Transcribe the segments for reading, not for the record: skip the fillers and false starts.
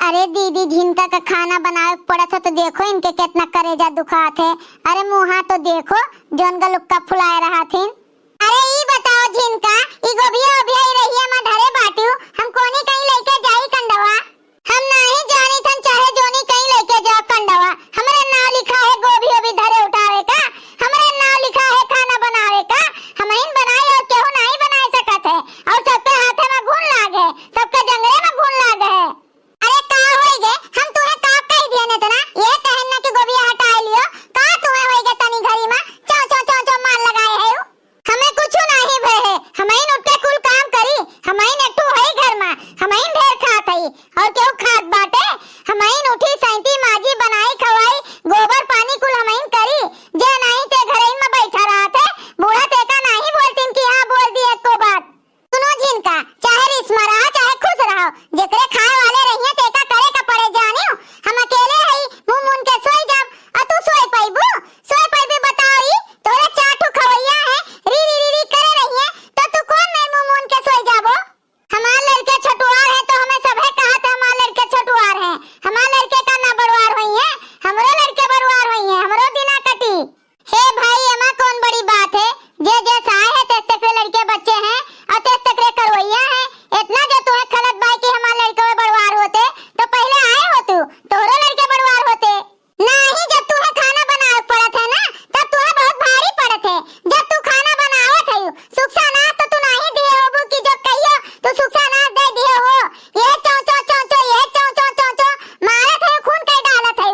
अरे दीदी झिनका का खाना बनावे पड़ा था तो देखो इनके कितना करेजा दुखात है। अरे मुँहा तो देखो जोन का लुक्का फुलाए रहा थी। अरे ई बताओ झिनका ई गोभिया ओभिया ई रही हम धरे बाटू हम कोनी कहीं लेके जाई कंडवा। हम नहीं जानी थन चाहे जोनी कहीं लेके जा कंडवा। हमारे नाम लिखा है गोभी ओभी धरे उठावे का, हमारे नाम लिखा है खाना बनावे का। हम इन बनाए और केहू नहीं बना सकत है और सबके हाथे में घुन लागे, सबके जंगले में घुन लागे। अरे का होई गे हम तुम्हें का कह दिए ने तना ये कहना कि गोभिया हटाए लियो का तुम्हें होई गे तनी घरी में चौ चौ चौ चौ मार लगाए है। हमें कुछ नहीं भय है, हम इन उठ के कुल काम करी। हम इन एकटू है घर में, हम इन ढेर खात हई और केहू खात बाटे। हम इन उठी सैंती माजी बनाई खवाई गोबर पानी कुल हम इन करी। जे नहीं ते घर में बैठा रहा थे बूढ़ा ते का नहीं बोलतीन कि हां बोल दी एक को बात। सुनो झिनका चाहे रिश्मा रहा चाहे खुश रहो जेकरे खाए वाले रहिए ते का करे का पड़े जानियो। हम अकेले हई मुंह मुन के सोई जाब और तू सोई पाइबू बताई तोरे चाटू खवैया है री री री री करे रहिए तो तू कौन मैं मुंह मुन के सोई जाबो। हमार लड़के छटुआर है तो हमें सबे कहा था हमार लड़के छटुआर है। हमार लड़के का ना बड़वार होई है, हमरो लड़के बड़वार होई है, हमरो दिना कटी। हे भाई एमा कौन बड़ी बात है, जे जैसा है तेज तक लड़के बच्चे हैं और तेज तक करवैया है। इतना जो तुम्हें खलत बाई कि हमार लड़के बड़वार होते तो पहले आए हो तू तोरो लड़के बड़वार होते। नहीं जब तुम्हें खाना बनावे पड़त है ना तब तुम्हें बहुत भारी पड़त है। जब तू खाना बनावत है सुख सानास तो तू नहीं दिए होबू कि जो कहियो तू सुख सानास दे दिए हो। ये चौ चौ चौ चौ ये चौ चौ चौ चौ मारत है खून कई डालत है।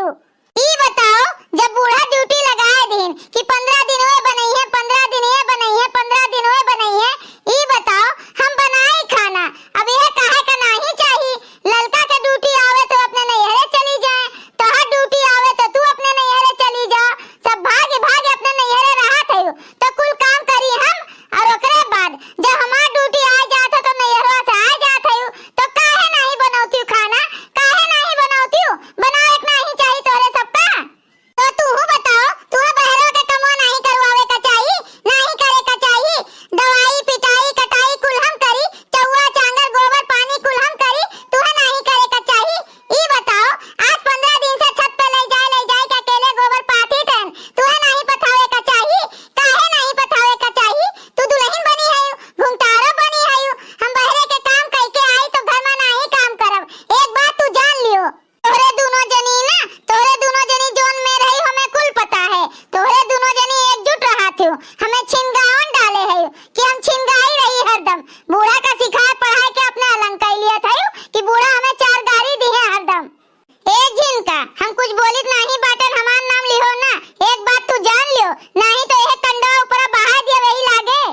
ई बताओ जब बूढ़ा ड्यूटी लगाए दिन कि 15 दिन हुए बनई है 15 दिन ये बनई है 15 दिन हुए बनई है। ई बताओ हम बनाए खाना अब यह काहे का नहीं चाहिए। ललका के ड्यूटी आवे तो अपने नैहरे चली जाए, तोहार ड्यूटी आवे तो तू अपने नैहरे चली जा। सब भागे भागे अपने नैहरे रहत है तो कुल काम करी हम और ओकरे बाद जब हमार ड्यूटी आ जात तो नैहरवा से आ जात है तो काहे नहीं बनौती खाना, काहे नहीं बनौती बनाए नहीं चाहिए तोरे सबका। तो तू बताओ तू बहरा के कमवा नहीं करवावे का चाहिए, नहीं करे का चाहिए। दवाई पिटाई कटाई कुल हम करी, चौवा चांगर गोबर पानी कुल हम करी, तू नहीं करे का चाहिए। ई बताओ आज 15 दिन से छत पे ले जाए के अकेले गोबर पाती थन तू नहीं पठावे का चाहिए, काहे नहीं पठावे का चाहिए। तू दुल्हन बनी है घुमतारो बनी है, हम बहरे के काम कई के आई तो घर में नहीं काम करब। एक बात तू जान लियो तोरे दोनों जनी जोन में रही हमें कुल पता है। तोरे दोनों जनी एकजुट रहा थे हमें छिनगावन डाले है कि हम छिनगाई रही हरदम। बूढ़ा का सिखाए पढ़ाए के अपने अलंग कर लिया था कि बूढ़ा हमें 4 गाड़ी दी है हरदम। ए झिनका हम कुछ बोलित नहीं बाटन हमार नाम लिहो ना। एक बात तू जान लियो नहीं तो यह कंडा ऊपर बहा दिया वही लागे।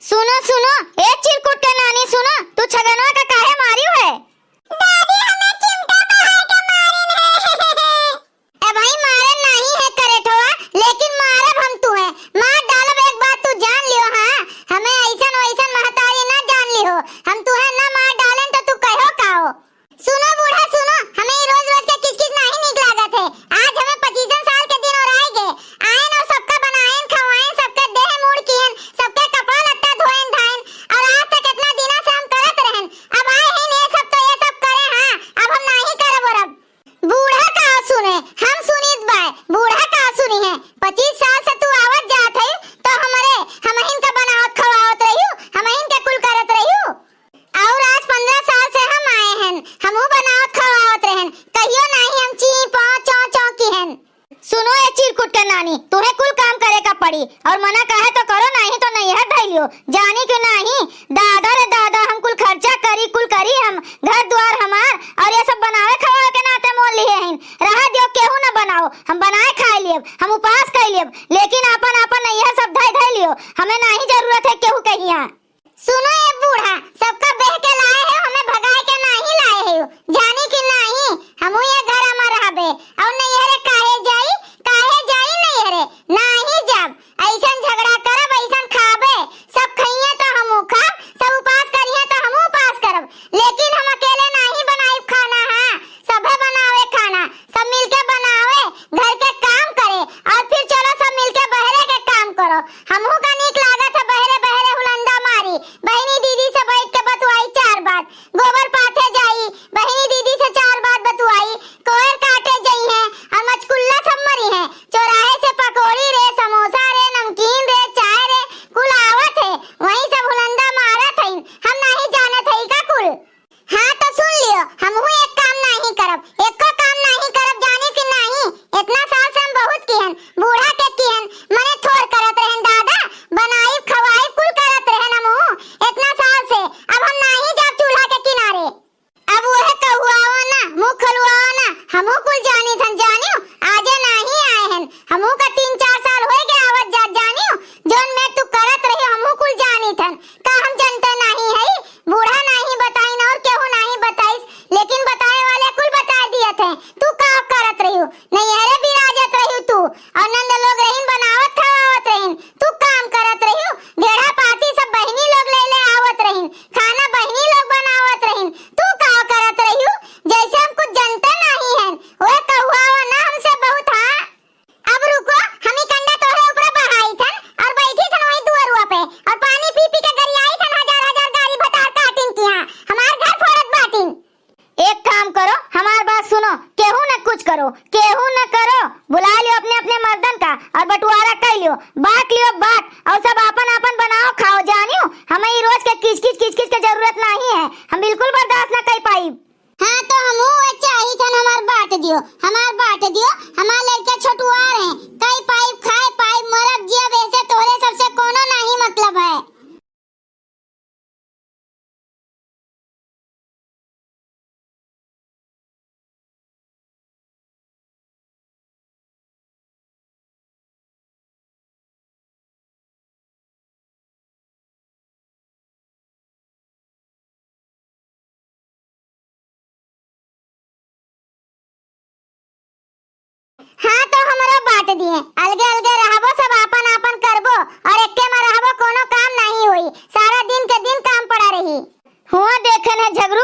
सुनो सुनो ए चिरकुट के नानी सुनो तू छगनवा का काहे मारियो है। दादी हमें चिमटा बहा के मारिन है। ए भाई मारे नहीं है करेठवा लेकिन मारब हम तू है मार डालब। एक बात तू जान लियो हां हमें ऐसन वैसन महतारी ना जान लियो, हम तू है ना मार डालें तो तू कहो काओ। सुनो बूढ़ा सुनो हमें रोज रोज के किस नहीं निक लागत है। आज हमें 25 साल के दिन और आए गए आए ना सबका बनाएं खवाएं सबके देह मूड़ कियन सबके कपड़ा लत्ता धोएं धाएं और आज तक इतना दिना से हम करत रहन। अब आए हैं ये सब तो ये सब करे हां अब हम नहीं करब। और अब बूढ़ा का सुने हम सुनीत बाय बूढ़ा का सुनी है 25 साल से तू आवत जात है तो हमारे हम इनका बनावत खवावत रहियो हम इनके कुल करत रहियो और आज 15 साल से हम आए हैं हमहु बनावत खवावत रहन कहियो नहीं हम ची पौ चौ चौ की हैं। सुनो ये चिरकुट के नानी तुम्हें कुल काम करे का पड़ी और मना कहे तो करो नहीं तो नहीं है धैलियो जानी के नहीं। दादा रे दादा हम कुल खर्चा करी हम घर द्वार हमार और ये सब बनावे खवावे के नाते मोल लिए हैं। रहा दियो केहू ना बनाओ हम बनाए खाए लियब हम उपास कर लियब लेकिन अपन अपन नहीं है सब धै लियो हमें नहीं जरूरत है केहू कहिया। सुनो ये बूढ़ा सबका बह के लाए है हमें भगाए के नहीं लाए है जानी कि नहीं। हम ये घर में रहबे और नैहरे काहे जाई नैहरे नहीं जब ऐसन झगड़ा करब ऐसन खाबे सब खइए तो हमहू खाब सब उपास करिए तो हमहू उपास करब लेकिन हम अकेले नहीं बनाई खाना। हां सबे बनावे खाना सब मिलके बनावे घर के काम करे और फिर चलो सब मिलके बहरे के काम करो। हमहू का नीक लागत है बहरे बहरे हुलंदा मारी बहनी दीदी से बैठ के बतवाई 4 बात गोबर पाथे जाई बहनी दीदी दिए। अलगे अलगे रहबो, सब आपन आपन करबो और एक्के में रहबो, कोनो काम नहीं हुई। सारा दिन के दिन काम पड़ा रही। हुआ देखे न झगड़ू